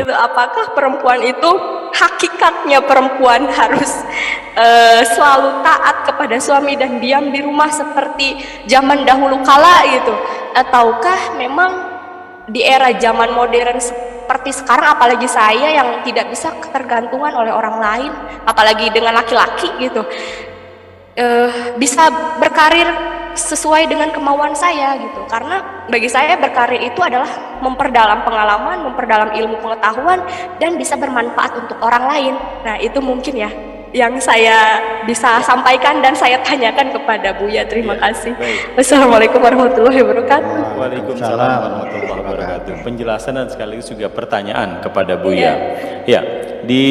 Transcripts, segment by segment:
gitu. Apakah perempuan itu hakikatnya perempuan harus selalu taat kepada suami dan diam di rumah seperti zaman dahulu kala gitu, ataukah memang di era zaman modern seperti sekarang, apalagi saya yang tidak bisa ketergantungan oleh orang lain, apalagi dengan laki-laki gitu, bisa berkarir sesuai dengan kemauan saya gitu. Karena bagi saya berkarir itu adalah memperdalam pengalaman, memperdalam ilmu pengetahuan, dan bisa bermanfaat untuk orang lain. Nah itu mungkin ya yang saya bisa sampaikan dan saya tanyakan kepada Buya. Terima kasih. Wassalamualaikum warahmatullahi wabarakatuh. Waalaikumsalam warahmatullahi wabarakatuh. Penjelasan dan sekaligus juga pertanyaan kepada Buya. Ya, di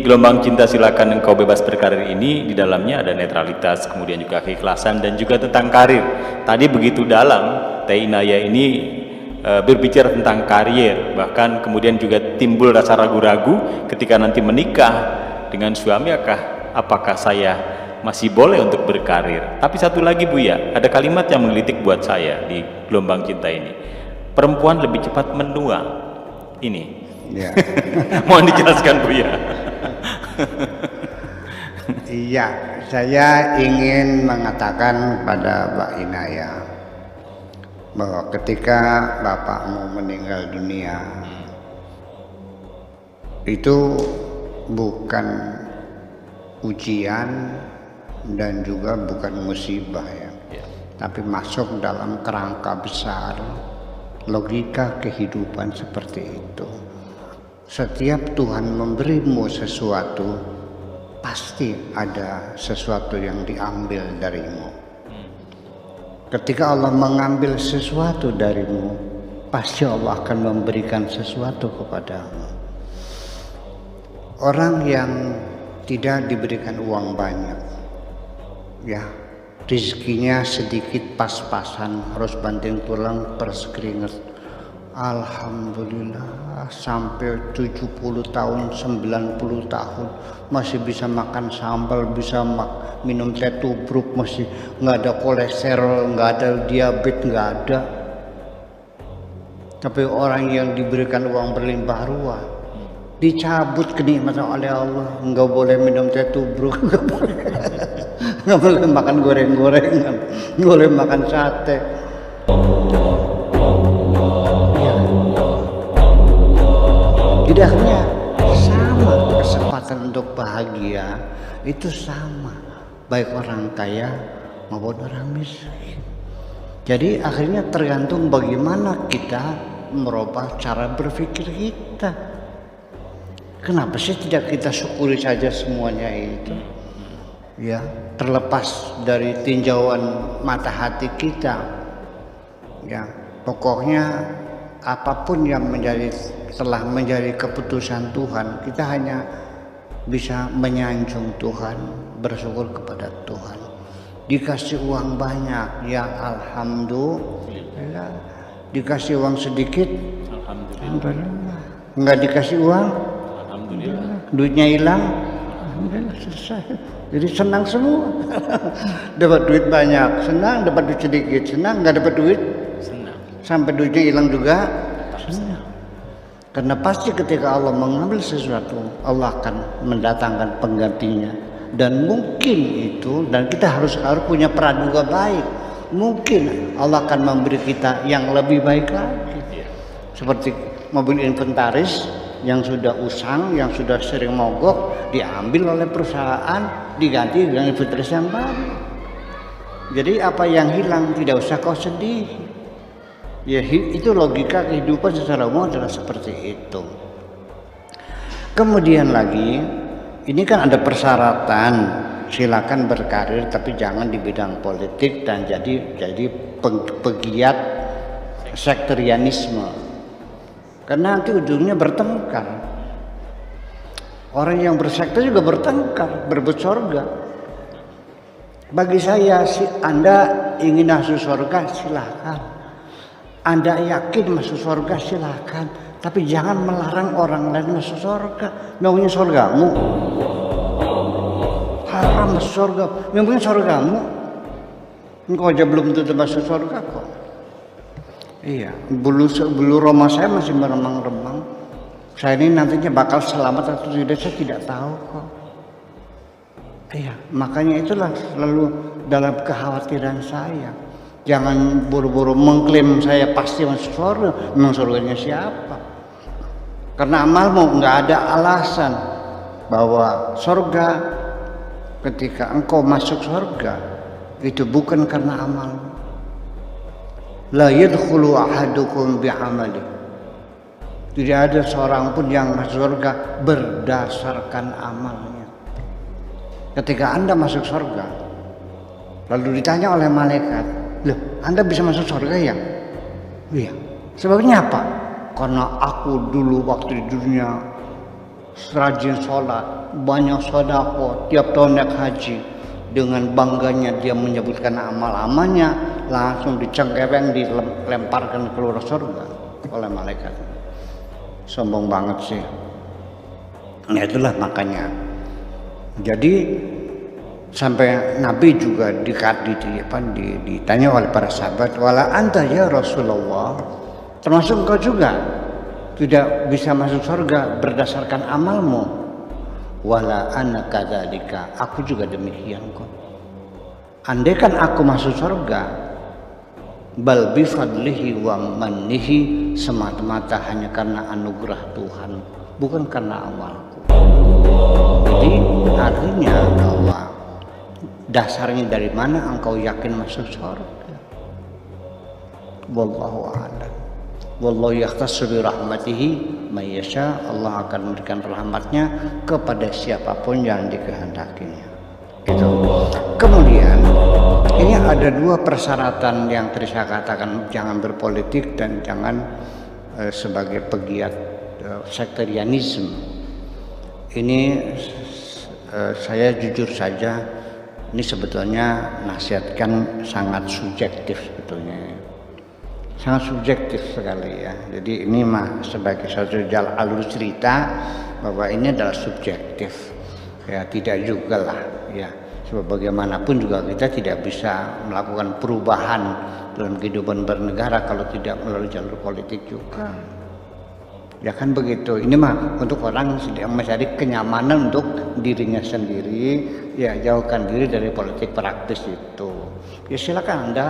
Gelombang Cinta Silakan Engkau Bebas Berkarir ini, di dalamnya ada netralitas, kemudian juga keikhlasan, dan juga tentang karir. Tadi begitu dalam Teh Inaya ini berbicara tentang karier, bahkan kemudian juga timbul rasa ragu-ragu ketika nanti menikah dengan suami, apakah saya masih boleh untuk berkarir. Tapi satu lagi Buya, ada kalimat yang menggelitik buat saya di Gelombang Cinta ini. Perempuan lebih cepat menua. Ini Ya. mohon dijelaskan Buya. Iya, saya ingin mengatakan pada Mbak Inaya bahwa ketika bapakmu meninggal dunia, itu bukan ujian dan juga bukan musibah ya, tapi masuk dalam kerangka besar logika kehidupan seperti itu. Setiap Tuhan memberimu sesuatu, pasti ada sesuatu yang diambil darimu. Ketika Allah mengambil sesuatu darimu, pasti Allah akan memberikan sesuatu kepadamu. Orang yang tidak diberikan uang banyak, ya rezekinya sedikit pas-pasan, harus banting tulang per sekeringat. Alhamdulillah sampai 70 tahun, 90 tahun masih bisa makan sambal, bisa minum teh tubruk, masih nggak ada kolesterol, nggak ada diabetes, nggak ada. Tapi orang yang diberikan uang berlimpah ruah, dicabut kenikmatan oleh Allah, nggak boleh minum teh tubruk, nggak boleh makan goreng-gorengan, nggak boleh makan sate. Jadi akhirnya sama, kesempatan untuk bahagia itu sama, baik orang kaya maupun orang miskin. Jadi akhirnya tergantung bagaimana kita merubah cara berpikir kita. Kenapa sih tidak kita syukuri saja semuanya itu? Ya, terlepas dari tinjauan mata hati kita. Ya, pokoknya apapun yang telah menjadi keputusan Tuhan, kita hanya bisa menyanjung Tuhan, bersyukur kepada Tuhan. Dikasih uang banyak, ya alhamdulillah. Dikasih uang sedikit, alhamdulillah. Enggak dikasih uang, alhamdulillah. Duitnya hilang, alhamdulillah, selesai. Jadi senang semua. Dapat duit banyak, senang. Dapat duit sedikit, senang. Enggak dapat duit, senang. Sampai duitnya hilang juga, senang. Karena pasti ketika Allah mengambil sesuatu, Allah akan mendatangkan penggantinya. Dan mungkin itu, dan kita harus punya praduga baik, mungkin Allah akan memberi kita yang lebih baik lagi. Seperti mobil inventaris yang sudah usang, yang sudah sering mogok, diambil oleh perusahaan, diganti dengan inventaris yang baru. Jadi apa yang hilang tidak usah kau sedih. Ya, itu logika kehidupan secara umum adalah seperti itu. Kemudian lagi, ini kan ada persyaratan, silakan berkarir tapi jangan di bidang politik dan jadi pegiat sekterianisme. Karena nanti ujungnya bertengkar. Orang yang bersekte juga bertengkar, berebut surga. Bagi saya, Anda ingin masuk surga, silakan. Anda yakin masuk surga, silakan. Tapi jangan melarang orang lain masuk surga. Maunya surgamu. Haram masuk surga. Memangnya surgamu. Engkau aja belum tentu masuk surga kok. Iya, bulu roma saya masih meremang-remang. Saya ini nantinya bakal selamat atau tidak, saya tidak tahu kok. Iya, makanya itulah selalu dalam kekhawatiran saya. Jangan buru-buru mengklaim saya pasti masuk surga. Memang surganya siapa? Karena amalmu nggak ada alasan bahwa surga ketika engkau masuk surga itu bukan karena amalmu. La yadkhulu ahadukum bi'amali. Tidak ada seorang pun yang masuk surga berdasarkan amalnya. Ketika Anda masuk surga, lalu ditanya oleh malaikat, "Loh, Anda bisa masuk surga ya?" Iya. Sebabnya apa? Karena aku dulu waktu di dunia rajin sholat, banyak sedekah, tiap tahun naik haji. Dengan bangganya dia menyebutkan amal-amalnya, langsung dicengkereng, dilemparkan keluar surga oleh malaikat. Sombong banget sih. Nah itulah makanya. Jadi sampai Nabi juga ditanya oleh para sahabat, wala anta ya Rasulullah, termasuk engkau juga tidak bisa masuk surga berdasarkan amalmu. Wala ana kadzalika, aku juga demikian kok. Andaikan aku masuk surga, bal bi fadlihi wa mannihi, semata-mata hanya karena anugerah Tuhan, bukan karena amalku. Jadi artinya bahwa dasarnya dari mana engkau yakin masuk surga? Wallahu a'lam. Wallahu yakhtassu bi rahmatihi may yasha. Allah akan memberikan rahmatnya kepada siapapun yang dikehendakinya. Gitu. Kemudian ini ada dua persyaratan yang tadi saya katakan, jangan berpolitik dan jangan sebagai pegiat sektarianisme. Ini saya jujur saja, ini sebetulnya nasihatkan sangat subjektif sebetulnya. Sangat subjektif sekali ya. Jadi ini mah sebagai satu alur cerita bahwa ini adalah subjektif. Ya tidak juga lah ya. Sebab bagaimanapun juga kita tidak bisa melakukan perubahan dalam kehidupan bernegara kalau tidak melalui jalur politik juga. Ya kan begitu. Ini mah untuk orang yang sedang mencari kenyamanan untuk dirinya sendiri, ya jauhkan diri dari politik praktis itu. Ya silakan Anda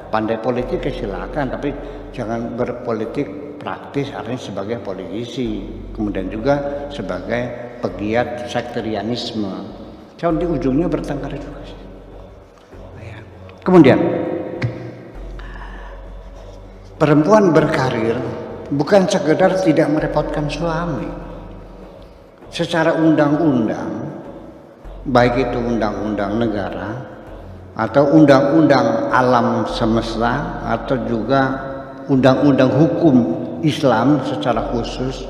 pandai politik ya silakan, tapi jangan berpolitik praktis artinya sebagai politisi, kemudian juga sebagai pegiat sektarianisme. Jangan di ujungnya bertengkar juga sih. Ya. Kemudian perempuan berkarir bukan sekedar tidak merepotkan suami. Secara undang-undang, baik itu undang-undang negara atau undang-undang alam semesta atau juga undang-undang hukum Islam secara khusus,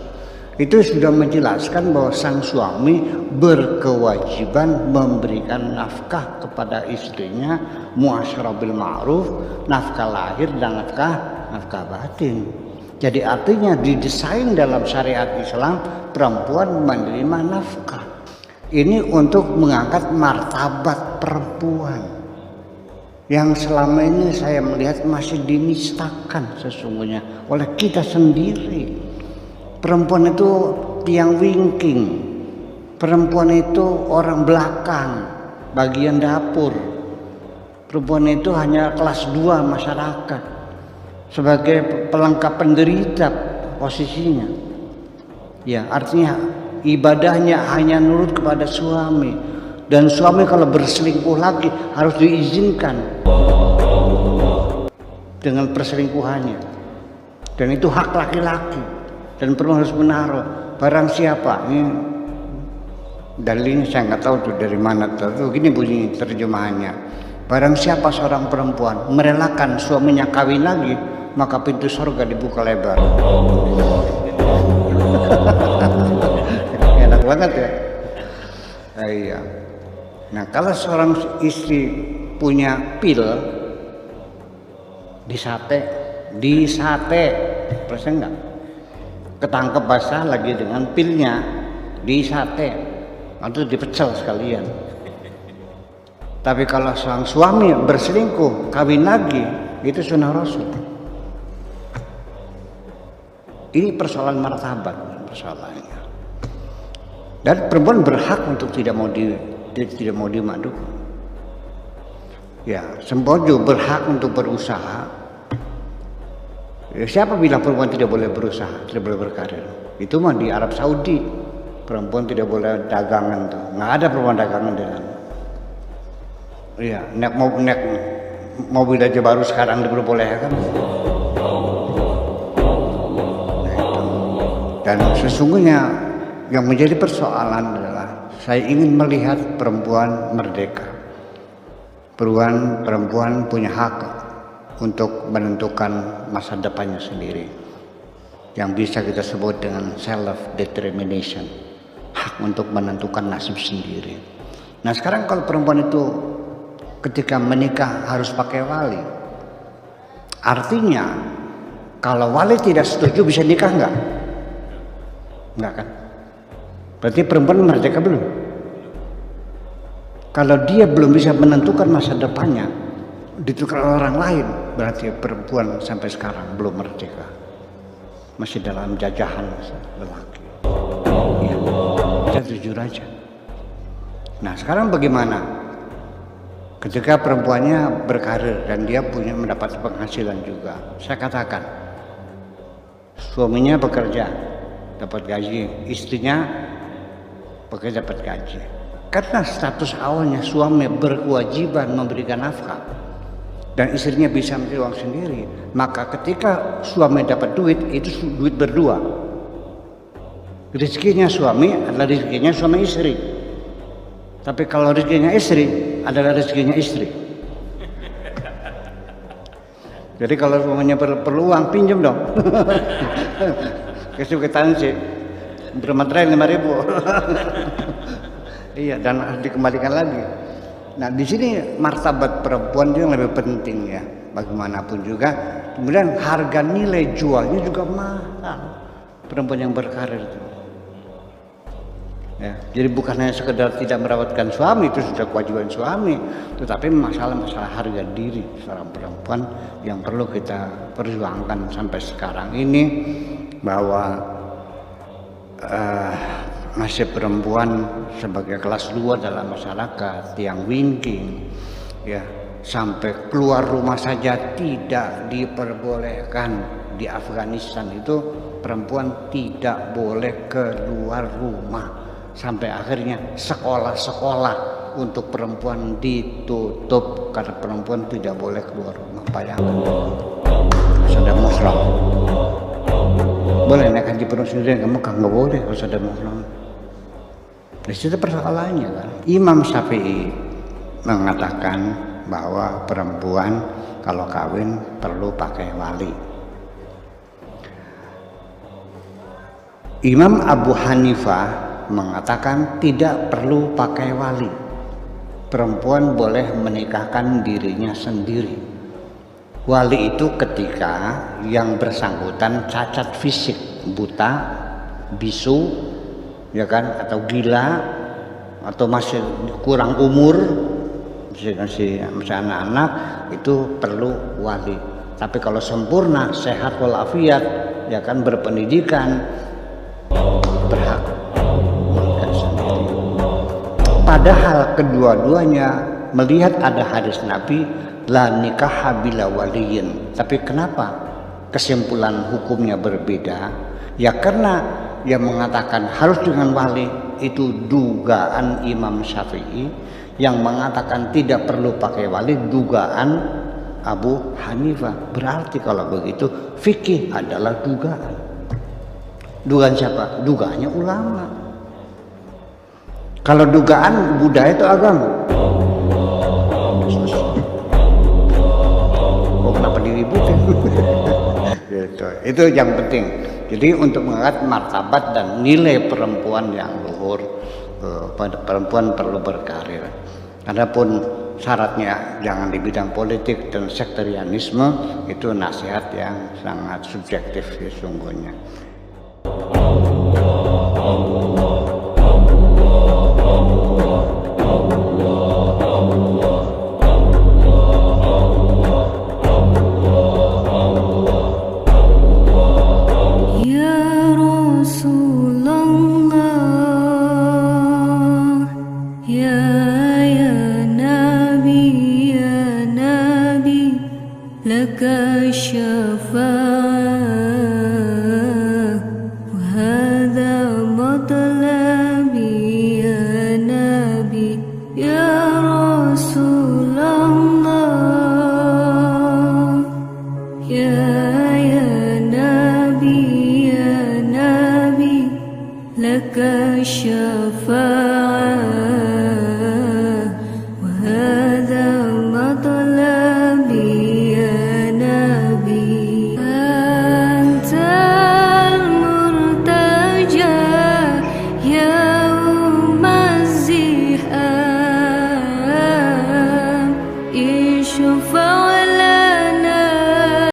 itu sudah menjelaskan bahwa sang suami berkewajiban memberikan nafkah kepada istrinya, muasyarah bil ma'ruf, nafkah lahir dan nafkah batin. Jadi artinya didesain dalam syariat Islam perempuan menerima nafkah. Ini untuk mengangkat martabat perempuan yang selama ini saya melihat masih dinistakan sesungguhnya oleh kita sendiri. Perempuan itu tiang wingking, perempuan itu orang belakang, bagian dapur. Perempuan itu hanya kelas 2 masyarakat, sebagai pelengkap penderita posisinya. Ya, artinya ibadahnya hanya nurut kepada suami. Dan suami kalau berselingkuh lagi harus diizinkan dengan perselingkuhannya. Dan itu hak laki-laki. Dan perlu harus menaruh barang siapa. Ini dalilnya saya nggak tahu tuh dari mana tuh. Gini bunyi terjemahannya. Barang siapa seorang perempuan merelakan suaminya kawin lagi, maka pintu surga dibuka lebar. Enak banget ya. Iya. Nah kalau seorang istri punya pil disate, persen enggak? Ketangkep basah lagi dengan pilnya, disate, atau dipecel sekalian. Tapi kalau seorang suami berselingkuh, kawin lagi, itu sunnah Rasul. Ini persoalan martabat. persoalannya. Dan perempuan berhak untuk tidak mau dimakdukan. Ya, sembojo berhak untuk berusaha. Ya, siapa bilang perempuan tidak boleh berusaha, tidak boleh berkarir? Itu mah di Arab Saudi, perempuan tidak boleh dagangan tuh. Nggak ada perempuan dagangan di sana. Iya, naik mobil aja baru sekarang diperbolehkan. Dan sesungguhnya yang menjadi persoalan adalah saya ingin melihat perempuan merdeka. Perempuan punya hak untuk menentukan masa depannya sendiri. Yang bisa kita sebut dengan self-determination. Hak untuk menentukan nasib sendiri. Nah sekarang kalau perempuan itu ketika menikah harus pakai wali. Artinya kalau wali tidak setuju bisa nikah enggak? Enggak kan? Berarti perempuan merdeka belum? Kalau dia belum bisa menentukan masa depannya ditukar orang lain, berarti perempuan sampai sekarang belum merdeka. Masih dalam jajahan lelaki. Ya, kita jujur aja. Nah sekarang bagaimana? Ketika perempuannya berkarir dan dia mendapat penghasilan juga, saya katakan suaminya bekerja dapat gaji, istrinya bekerja dapat gaji. Karena status awalnya suami berkewajiban memberikan nafkah dan istrinya bisa mencari uang sendiri, maka ketika suami dapat duit itu duit berdua. Rezekinya suami adalah rezekinya suami istri. Tapi kalau rezekinya istri adalah rezekinya istri. Jadi kalau suaminya perlu uang pinjam dong. Kesulitan sih bermaterai 5.000. Iya, dan harus dikembalikan lagi. Nah di sini martabat perempuan itu yang lebih penting ya. Bagaimanapun juga, kemudian harga nilai jualnya juga mahal. Perempuan yang berkarir itu. Ya, jadi bukan hanya sekedar tidak merawatkan suami, itu sudah kewajiban suami, tetapi masalah-masalah harga diri seorang perempuan yang perlu kita perjuangkan sampai sekarang ini, bahwa nasib perempuan sebagai kelas luar dalam masyarakat yang winking ya, sampai keluar rumah saja tidak diperbolehkan. Di Afghanistan itu perempuan tidak boleh keluar rumah, sampai akhirnya sekolah-sekolah untuk perempuan ditutup karena perempuan tidak boleh keluar rumah. Bayangkan, sudah Muslim boleh naik haji perempuan sendiri, kamu kan nggak boleh kalau sudah Muslim. Di situ persoalannya kan. Imam Syafi'i mengatakan bahwa perempuan kalau kawin perlu pakai wali. Imam Abu Hanifah mengatakan tidak perlu pakai wali. Perempuan boleh menikahkan dirinya sendiri. Wali itu ketika yang bersangkutan cacat fisik, buta, bisu, ya kan, atau gila, atau masih kurang umur, masih anak-anak, itu perlu wali. Tapi kalau sempurna, sehat walafiat, ya kan, berpendidikan, berhak menikah sendiri. Padahal kedua-duanya melihat ada hadis Nabi, la nikah bila waliyin. Tapi kenapa kesimpulan hukumnya berbeda? Ya karena yang mengatakan harus dengan wali itu dugaan Imam Syafi'i, yang mengatakan tidak perlu pakai wali dugaan Abu Hanifah. Berarti kalau begitu fikih adalah dugaan. Dugaan siapa? Dugaannya ulama. Kalau dugaan budaya itu agama. Kok kenapa diributin? Gitu. Itu yang penting. Jadi untuk mengangkat martabat dan nilai perempuan yang luhur, perempuan perlu berkarir. Adapun syaratnya jangan di bidang politik dan sektarianisme, itu nasihat yang sangat subjektif sesungguhnya. Ya Rasul هذا